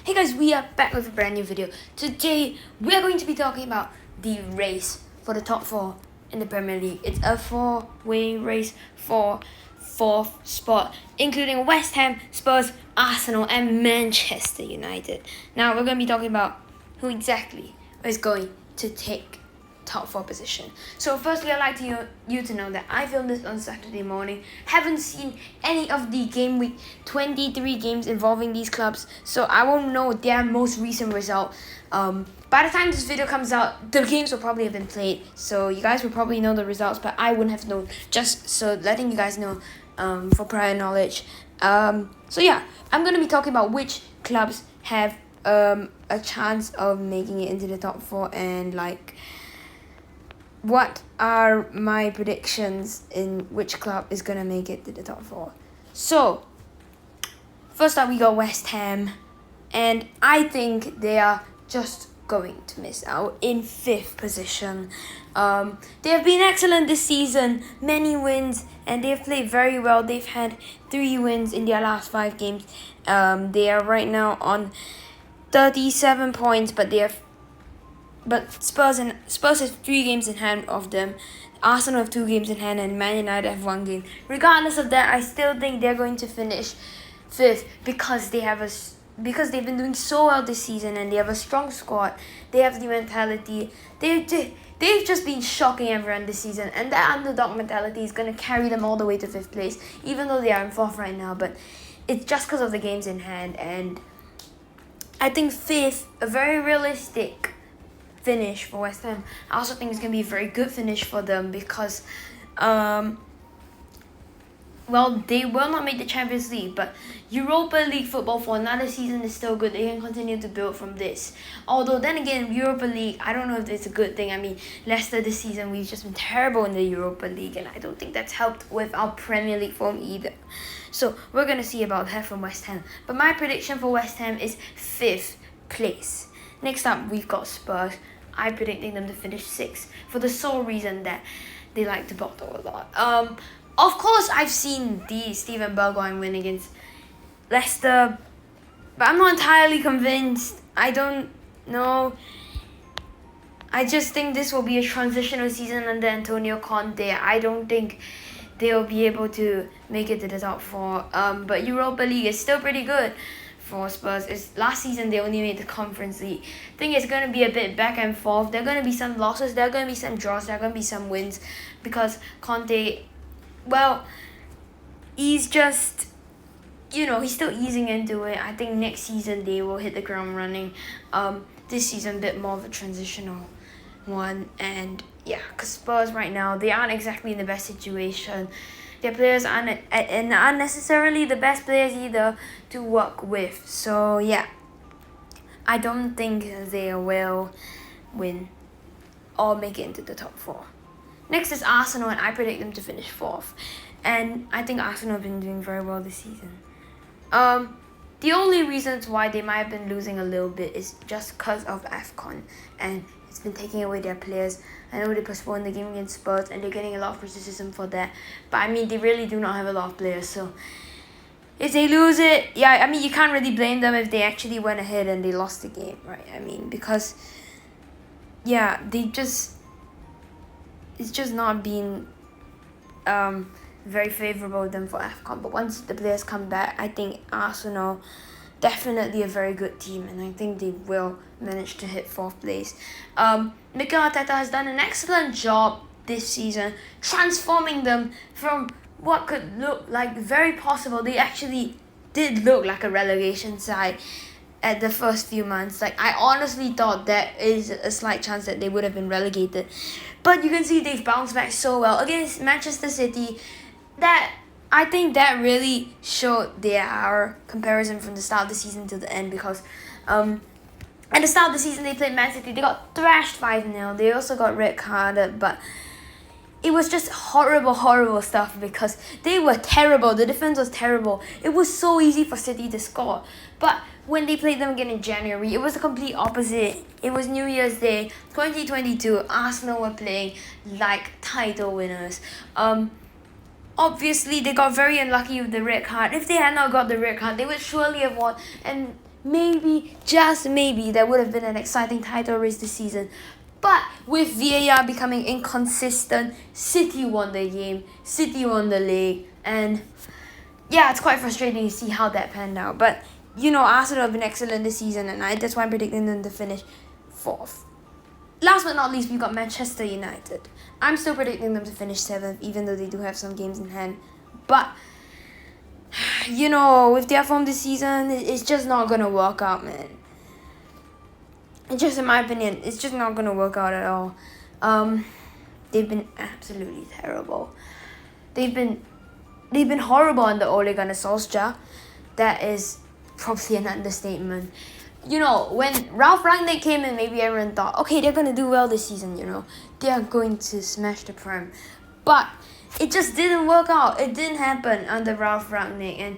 Hey guys, we are back with a brand new video. Today, we are going to be talking about the race for the top four in the Premier League. It's a four-way race for fourth spot, including West Ham, Spurs, Arsenal, and Manchester United. Now, we're going to be talking about who exactly is going to take top four position. So firstly, I'd like you to know that I filmed this on Saturday morning. Haven't seen any of the game week 23 games involving these clubs, so I won't know their most recent result. By the time this video comes out, the games will probably have been played, so you guys will probably know the results, but I wouldn't have known, just so letting you guys know for prior knowledge. So yeah, I'm going to be talking about which clubs have a chance of making it into the top four, and what are my predictions in which club is going to make it to the top four. So, first up we got West Ham, and I think they are just going to miss out in 5th position. They have been excellent this season, many wins, and they've played very well. They've had 3 wins in their last 5 games. They are right now on 37 points, but Spurs have 3 games in hand of them. Arsenal have 2 games in hand, and Man United have 1 game. Regardless of that, I still think they're going to finish 5th because they've been doing so well this season, and they have a strong squad. They have the mentality. They've just been shocking everyone this season, and that underdog mentality is going to carry them all the way to 5th place, even though they are in 4th right now. But it's just because of the games in hand, and I think 5th, a very realistic finish for West Ham. I also think it's going to be a very good finish for them because, they will not make the Champions League, but Europa League football for another season is still good. They can continue to build from this. Although, then again, Europa League, I don't know if it's a good thing. I mean, Leicester this season, we've just been terrible in the Europa League, and I don't think that's helped with our Premier League form either. So, we're going to see about that from West Ham. But my prediction for West Ham is 5th place. Next up, we've got Spurs. I'm predicting them to finish 6th for the sole reason that they like to bottle a lot. Of course, I've seen the Steven Bergwijn win against Leicester, but I'm not entirely convinced. I don't know. I just think this will be a transitional season under Antonio Conte. I don't think they'll be able to make it to the top 4. But Europa League is still pretty good for Spurs. Last season they only made the Conference League. I think it's going to be a bit back and forth. There are going to be some losses, there are going to be some draws, there are going to be some wins, because Conte, he's just, he's still easing into it. I think next season they will hit the ground running. This season a bit more of a transitional one, and yeah, because Spurs right now, they aren't exactly in the best situation. Their players aren't necessarily the best players either to work with. So yeah, I don't think they will win or make it into the top 4. Next is Arsenal, and I predict them to finish 4th. And I think Arsenal have been doing very well this season. The only reasons why they might have been losing a little bit is just because of AFCON, and it's been taking away their players. I know they postponed the game against Spurs, and they're getting a lot of criticism for that. But I mean, they really do not have a lot of players, so if they lose it, yeah, I mean, you can't really blame them if they actually went ahead and they lost the game, right? I mean, because, yeah, it's just not been very favourable them for AFCON. But once the players come back, I think Arsenal definitely a very good team, and I think they will manage to hit 4th place. Mikel Arteta has done an excellent job this season transforming them from what could look like very possible. They actually did look like a relegation side at the first few months. I honestly thought there is a slight chance that they would have been relegated, but you can see they've bounced back so well against Manchester City. That I think that really showed their comparison from the start of the season to the end, because at the start of the season they played Man City, they got thrashed 5-0, they also got red carded, but it was just horrible stuff because they were terrible. The defense was terrible. It was so easy for City to score. But when they played them again in January, it was the complete opposite. It was New Year's Day 2022. Arsenal were playing like title winners. Obviously, they got very unlucky with the red card. If they had not got the red card, they would surely have won. And maybe, just maybe, there would have been an exciting title race this season. But with VAR becoming inconsistent, City won the game, City won the league, and yeah, it's quite frustrating to see how that panned out. But, Arsenal have been excellent this season, and that's why I'm predicting them to finish 4th. Last but not least, we got Manchester United. I'm still predicting them to finish 7th, even though they do have some games in hand. But, with their form this season, it's just not going to work out, man. Just in my opinion, it's just not going to work out at all. They've been absolutely terrible. They've been horrible under Ole Gunnar Solskjaer. That is probably an understatement. When Ralph Rangnick came in, maybe everyone thought, okay, they're going to do well this season, They are going to smash the Prem. But it just didn't work out. It didn't happen under Ralph Rangnick. And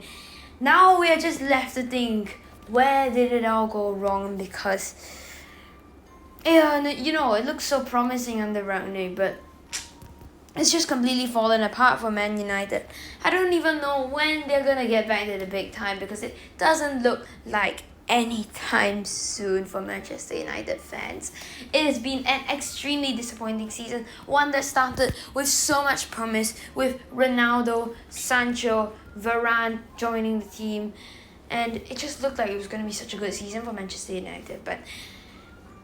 now we are just left to think, where did it all go wrong? Because, it looks so promising under Rangnick, but it's just completely fallen apart for Man United. I don't even know when they're going to get back to the big time, because it doesn't look like anytime soon for Manchester United fans. It has been an extremely disappointing season, one that started with so much promise, with Ronaldo, Sancho, Varane joining the team, and it just looked like it was going to be such a good season for Manchester United. But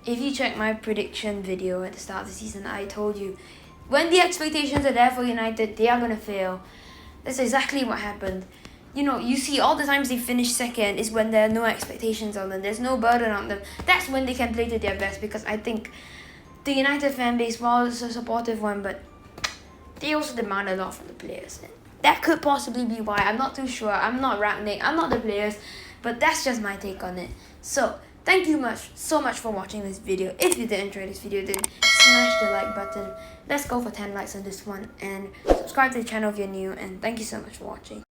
if you check my prediction video at the start of the season, I told you, when the expectations are there for United, they are going to fail. That's exactly what happened. You see all the times they finish second is when there are no expectations on them. There's no burden on them. That's when they can play to their best, because I think the United fan base, while it's a supportive one, but they also demand a lot from the players. And that could possibly be why. I'm not too sure. I'm not Rangnick. I'm not the players. But that's just my take on it. So, thank you so much for watching this video. If you did enjoy this video, then smash the like button. Let's go for 10 likes on this one. And subscribe to the channel if you're new. And thank you so much for watching.